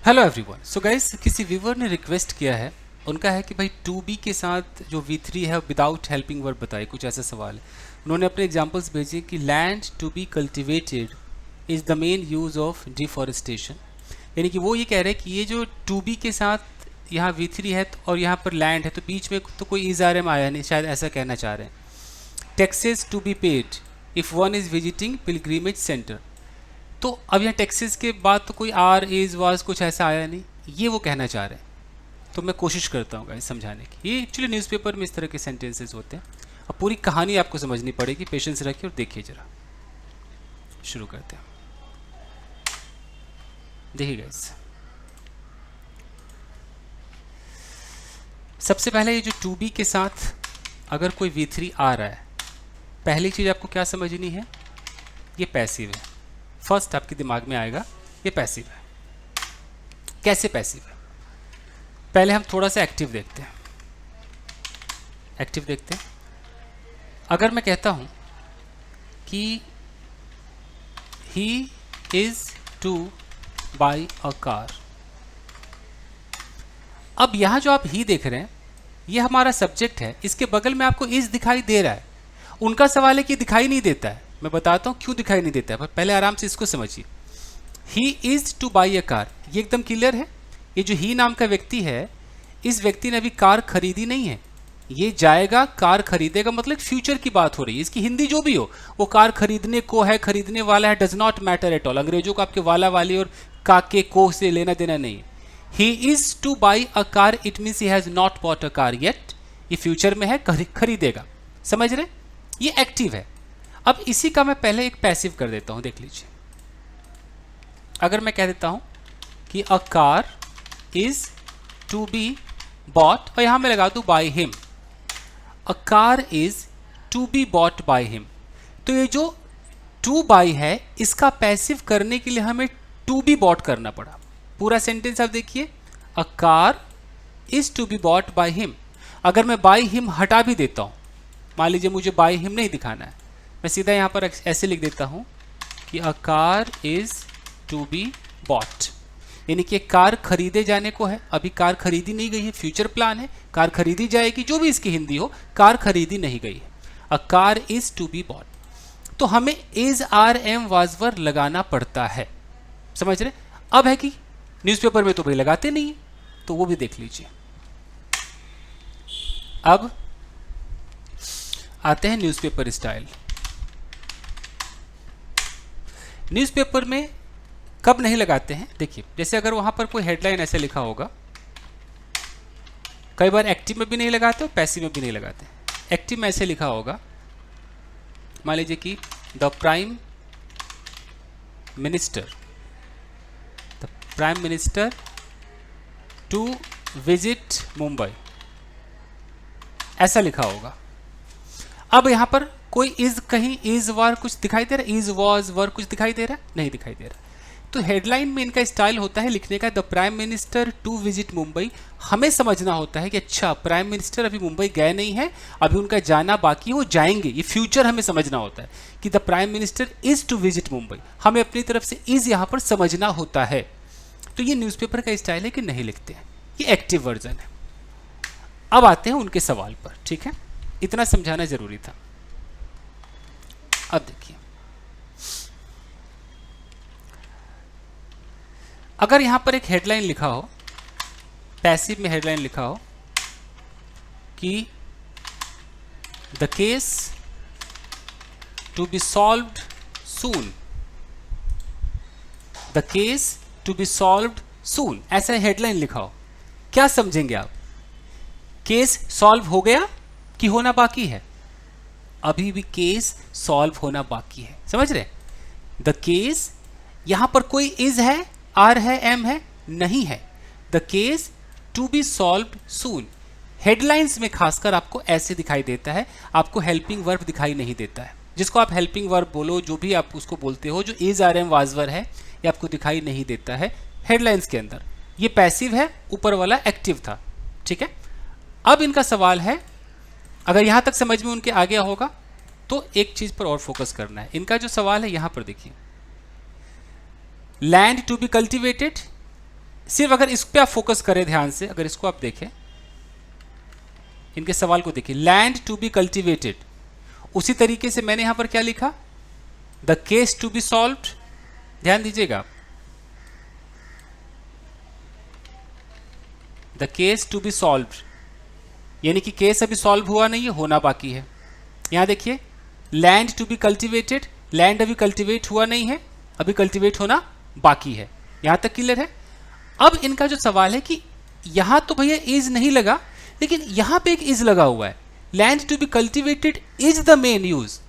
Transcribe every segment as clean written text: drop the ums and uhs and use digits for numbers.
Hello everyone. So guys, किसी viewer ने request किया है, उनका है कि भाई टू बी के साथ जो V3 है विदाउट हेल्पिंग वर्ब बताए, कुछ ऐसा सवाल है। उन्होंने अपने एग्जांपल्स भेजे कि land to be cultivated is the main use of deforestation. यानी कि वो ये कह रहे हैं कि ये जो टू बी के साथ यहाँ V3 है और यहाँ पर लैंड है, तो बीच में तो कोई इज़ आर एम आया नहीं, शायद ऐसा कहना चाह रहे हैं। Taxes to be paid if one is visiting pilgrimage centre. तो अब यहाँ टैक्सेस के बाद तो कोई आर इज वाज कुछ ऐसा आया नहीं, ये वो कहना चाह रहे हैं। तो मैं कोशिश करता हूँ गाइस समझाने की। ये एक्चुअली न्यूज़पेपर में इस तरह के सेंटेंसेस होते हैं। अब पूरी कहानी आपको समझनी पड़ेगी, पेशेंस रखिए और देखिए जरा। शुरू करते हैं। देखिए गाइस, सबसे पहले ये जो टू बी के साथ अगर कोई V3 आ रहा है, पहली चीज़ आपको क्या समझनी है, ये पैसिव है। फर्स्ट आपके दिमाग में आएगा ये पैसिव है। कैसे पैसिव है, पहले हम थोड़ा सा एक्टिव देखते हैं। एक्टिव देखते हैं। अगर मैं कहता हूं कि he is two by a car, अब यहां जो आप ही देख रहे हैं ये हमारा सब्जेक्ट है, इसके बगल में आपको इज दिखाई दे रहा है। उनका सवाल है कि दिखाई नहीं देता है। मैं बताता हूं क्यों दिखाई नहीं देता है, पर पहले आराम से इसको समझिए। He is two by a car, ये एकदम क्लियर है। ये जो ही नाम का व्यक्ति है, इस व्यक्ति ने अभी कार खरीदी नहीं है। ये जाएगा कार खरीदेगा, मतलब फ्यूचर की बात हो रही है। इसकी हिंदी जो भी हो, वो कार खरीदने को है, खरीदने वाला है, does not matter at all. अंग्रेजों को आपके वाला वाली और काके को से लेना देना नहीं। He is two by a car, it means he has not bought a car yet. ये फ्यूचर में है, खरीदेगा। समझ रहे, ये एक्टिव है। अब इसी का मैं पहले एक पैसिव कर देता हूं, देख लीजिए। अगर मैं कह देता हूं कि a car is to be bought, और यहां मैं लगा दूं by him. A car is to be bought by him. तो ये जो टू बाई है, इसका पैसिव करने के लिए हमें टू बी बॉट करना पड़ा। पूरा सेंटेंस आप देखिए, a car is to be bought by him. अगर मैं बाय हिम हटा भी देता हूं, मान लीजिए मुझे बाय हिम नहीं दिखाना है, मैं सीधा यहां पर ऐसे लिख देता हूं कि a car is to be bought, यानी कि कार खरीदे जाने को है। अभी कार खरीदी नहीं गई है, फ्यूचर प्लान है, कार खरीदी जाएगी, जो भी इसकी हिंदी हो, कार खरीदी नहीं गई है। A car is to be bought, तो हमें is are am was were लगाना पड़ता है। समझ रहे। अब है कि न्यूज़पेपर में तो भाई लगाते नहीं है, तो वो भी देख लीजिए। अब आते हैं न्यूज़पेपर स्टाइल। न्यूज़पेपर में कब नहीं लगाते हैं, देखिए। जैसे अगर वहां पर कोई हेडलाइन ऐसे लिखा होगा, कई बार एक्टिव में भी नहीं लगाते और पैसिव में भी नहीं लगाते। एक्टिव में ऐसे लिखा होगा, मान लीजिए कि the prime minister to visit Mumbai, ऐसा लिखा होगा। अब यहां पर कोई इज, कहीं इज वार कुछ दिखाई दे रहा है, इज वॉज वर कुछ दिखाई दे रहा है, नहीं दिखाई दे रहा। तो हेडलाइन में इनका स्टाइल होता है लिखने का, the prime minister to visit Mumbai. हमें समझना होता है कि अच्छा, प्राइम मिनिस्टर अभी मुंबई गए नहीं है, अभी उनका जाना बाकी है, वो जाएंगे। ये फ्यूचर हमें समझना होता है कि the prime minister is to visit Mumbai. हमें अपनी तरफ से इज यहां पर समझना होता है। तो ये न्यूज़पेपर का स्टाइल है कि नहीं लिखते हैं, ये एक्टिव वर्जन है। अब आते हैं उनके सवाल पर, ठीक है। इतना समझाना जरूरी था। अब देखिए, अगर यहां पर एक हेडलाइन लिखा हो, पैसिव में हेडलाइन लिखा हो कि the case to be solved soon, the case to be solved soon, ऐसा हेडलाइन लिखा हो, क्या समझेंगे आप? केस सॉल्व हो गया कि होना बाकी है? अभी भी केस सॉल्व होना बाकी है। समझ रहे। द केस, यहां पर कोई इज है, आर है, एम है, नहीं है। The case to be solved soon. Headlines में खासकर आपको ऐसे दिखाई देता है, आपको हेल्पिंग वर्ब दिखाई नहीं देता है। जिसको आप हेल्पिंग वर्ब बोलो, जो भी आप उसको बोलते हो, जो इज आर एम वाजवर है, ये आपको दिखाई नहीं देता है हेडलाइंस के अंदर। ये पैसिव है, ऊपर वाला एक्टिव था, ठीक है। अब इनका सवाल है, अगर यहां तक समझ में उनके आ गया होगा तो एक चीज पर और फोकस करना है। इनका जो सवाल है यहां पर देखिए, लैंड टू बी कल्टिवेटेड, सिर्फ अगर इस पे आप फोकस करें ध्यान से, अगर इसको आप देखें, इनके सवाल को देखिए, लैंड टू बी कल्टिवेटेड, उसी तरीके से मैंने यहां पर क्या लिखा, the case to be solved. ध्यान दीजिएगा आप, the case to be solved, यानी कि केस अभी सॉल्व हुआ नहीं है, होना बाकी है। यहां देखिए, land to be cultivated, land अभी कल्टिवेट हुआ नहीं है, अभी कल्टिवेट होना बाकी है। यहां तक क्लियर है। अब इनका जो सवाल है कि यहां तो भैया इज नहीं लगा, लेकिन यहां पे एक इज लगा हुआ है, land to be cultivated is the main use.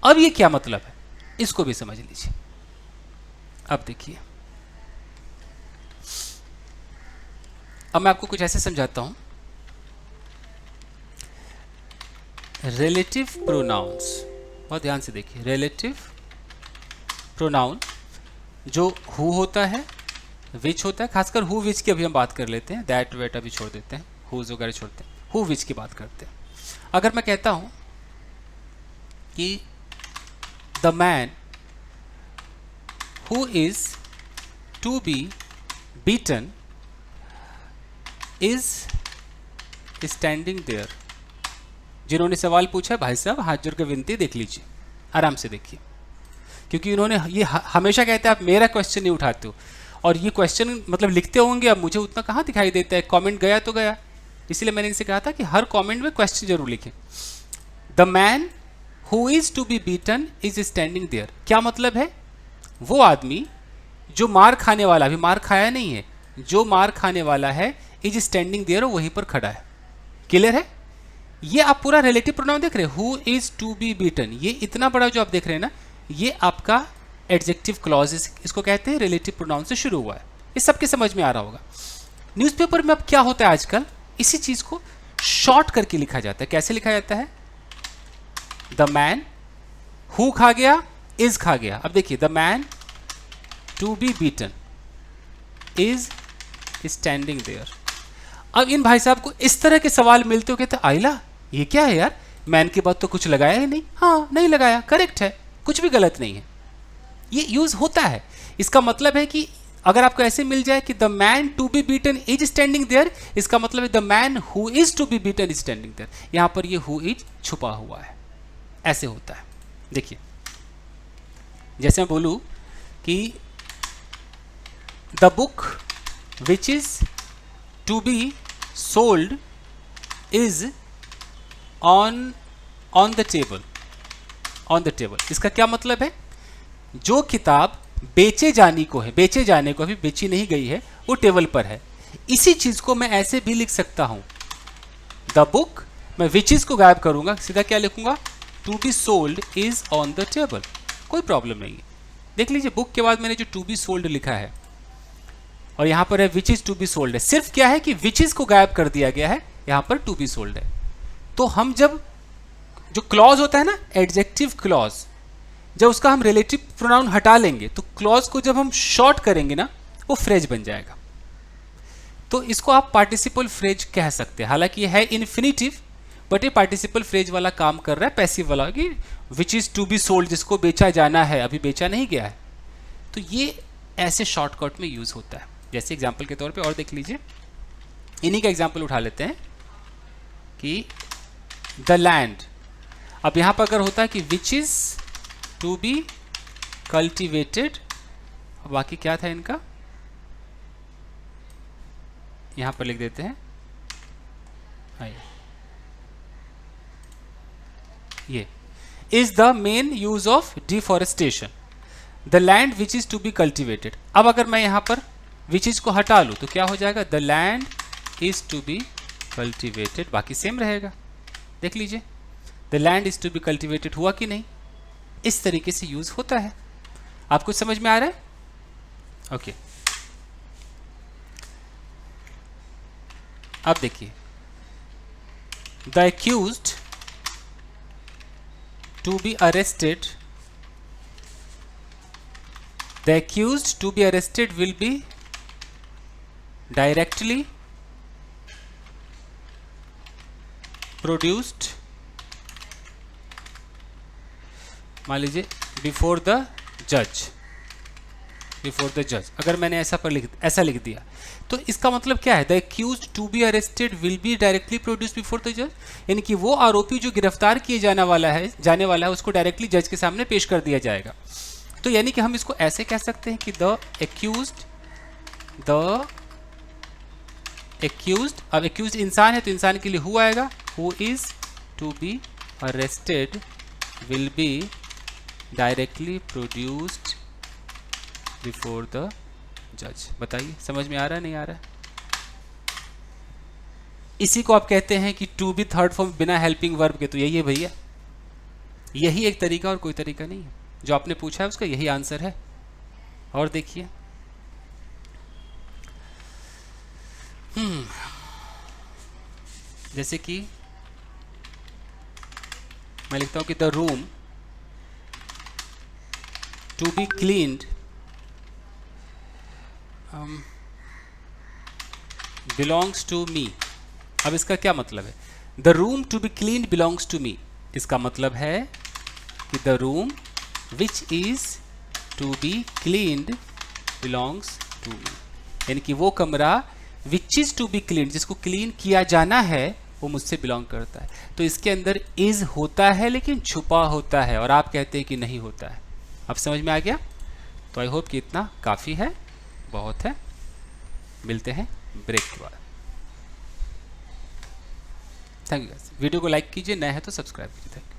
अब ये क्या मतलब है, इसको भी समझ लीजिए। अब देखिए, अब मैं आपको कुछ ऐसे समझाता हूं। रिलेटिव प्रोनाउंस, बहुत ध्यान से देखिए, रिलेटिव प्रोनाउन जो हु होता है, विच होता है, खासकर हु विच की अभी हम बात कर लेते हैं, दैट वेट अभी छोड़ देते हैं, हुज वगैरह छोड़ते हैं, हु विच की बात करते हैं। अगर मैं कहता हूं कि the man who is to be beaten is standing there. जिन्होंने सवाल पूछा, भाई साहब हाथ जोड़ के विनती, देख लीजिए, आराम से देखिए, क्योंकि उन्होंने ये हमेशा कहते हैं आप मेरा क्वेश्चन नहीं उठाते हो, और ये क्वेश्चन मतलब लिखते होंगे, अब मुझे उतना कहाँ दिखाई देता है, कमेंट गया तो गया, इसलिए मैंने इनसे कहा था कि हर कमेंट में क्वेश्चन जरूर लिखें। The man who is to be beaten is standing there, क्या मतलब है, वो आदमी जो मार खाने वाला, अभी मार खाया नहीं है, जो मार खाने वाला है, इज स्टैंडिंग देयर, वहीं पर खड़ा है। क्लियर है। ये आप पूरा रिलेटिव प्रोनाउन देख रहे हैं, who is to be beaten, ये इतना बड़ा जो आप देख रहे हैं ना, ये आपका एडजेक्टिव क्लॉज, इसको कहते हैं रिलेटिव प्रोनाउन से शुरू हुआ है। ये सबके समझ में आ रहा होगा। न्यूज़पेपर में अब क्या होता है आजकल, इसी चीज को शॉर्ट करके लिखा जाता है। कैसे लिखा जाता है, द मैन, हु खा गया, इज खा गया। अब देखिए, the man to be beaten is standing there. अब इन भाई साहब को इस तरह के सवाल मिलते हो, कहते आइला ये क्या है यार, मैन के बाद तो कुछ लगाया ही नहीं। हाँ, नहीं लगाया, करेक्ट है, कुछ भी गलत नहीं है, ये यूज होता है। इसका मतलब है कि अगर आपको ऐसे मिल जाए कि the man to be beaten is standing there, इसका मतलब है the man who is to be beaten is standing there. यहां पर ये हु इज छुपा हुआ है, ऐसे होता है। देखिए, जैसे मैं बोलूं कि the book which is to be sold is on the table, on the table. इसका क्या मतलब है, जो किताब बेचे जाने को है, बेचे जाने को, अभी बेची नहीं गई है, वो टेबल पर है। इसी चीज को मैं ऐसे भी लिख सकता हूं, द बुक, मैं विच को गायब करूंगा, सीधा क्या लिखूंगा, to be sold is on the table, कोई प्रॉब्लम नहीं है। देख लीजिए, बुक के बाद मैंने जो टू बी सोल्ड लिखा है, और यहां पर है which is to be sold है, सिर्फ क्या है कि विच इज को गायब कर दिया गया है, यहां पर टू बी सोल्ड है। तो हम जब जो क्लॉज होता है ना, एडजेक्टिव क्लॉज, जब उसका हम रिलेटिव प्रोनाउन हटा लेंगे, तो क्लॉज को जब हम शॉर्ट करेंगे ना, वो फ्रेज बन जाएगा। तो इसको आप पार्टिसिपल फ्रेज कह सकते हैं। हालांकि ये है इन्फिनिटिव, बट ये पार्टिसिपल फ्रेज वाला काम कर रहा है, पैसिव वाला, कि which is to be sold, जिसको बेचा जाना है, अभी बेचा नहीं गया है। तो ये ऐसे शॉर्टकट में यूज होता है। जैसे एग्जाम्पल के तौर पे और देख लीजिए, इन्हीं का एग्जाम्पल उठा लेते हैं कि द लैंड। अब यहां पर अगर होता है कि which is to be cultivated, बाकी क्या था इनका, यहां पर लिख देते हैं, ये is the main use of deforestation, the land which is to be cultivated. अब अगर मैं यहां पर विच इज को हटा लूं तो क्या हो जाएगा, the land is to be cultivated, बाकी सेम रहेगा। देख लीजिए, the land is to be cultivated हुआ कि नहीं, इस तरीके से यूज होता है। आपको समझ में आ रहा है। ओके, अब देखिए, the accused to be arrested, the accused to be arrested will be directly produced, मान लीजिए, बिफोर द जज। बिफोर द जज। अगर मैंने ऐसा लिख दिया तो इसका मतलब क्या है? The accuse to be arrested will be directly produce before the जज, यानी कि वो आरोपी जो गिरफ्तार किए जाने वाला है उसको डायरेक्टली जज के सामने पेश कर दिया जाएगा। तो यानी कि हम इसको ऐसे कह सकते हैं कि द एक्यूज्ड, अब एक्यूज्ड इंसान है तो इंसान के लिए हु आएगा, who is to be arrested will be directly produced before the जज। बताइए समझ में आ रहा है नहीं आ रहा है? इसी को आप कहते हैं कि टू बी थर्ड फॉर्म बिना हेल्पिंग वर्ब के। तो यही है भैया, यही एक तरीका और कोई तरीका नहीं है। जो आपने पूछा है उसका यही आंसर है। और देखिए जैसे कि मैं लिखता हूं कि the room to be cleaned belongs to me. अब इसका क्या मतलब है? The room to be cleaned belongs to me, इसका मतलब है कि the room which is to be cleaned belongs to me, यानी कि वो कमरा which is to be clean, जिसको क्लीन किया जाना है, वो मुझसे बिलोंग करता है। तो इसके अंदर इज होता है लेकिन छुपा होता है, और आप कहते हैं कि नहीं होता है। अब समझ में आ गया? तो आई होप कि इतना काफ़ी है, बहुत है। मिलते हैं ब्रेक के बाद। Thank you. वीडियो को लाइक कीजिए, नए हैं तो सब्सक्राइब कीजिए। Thank you.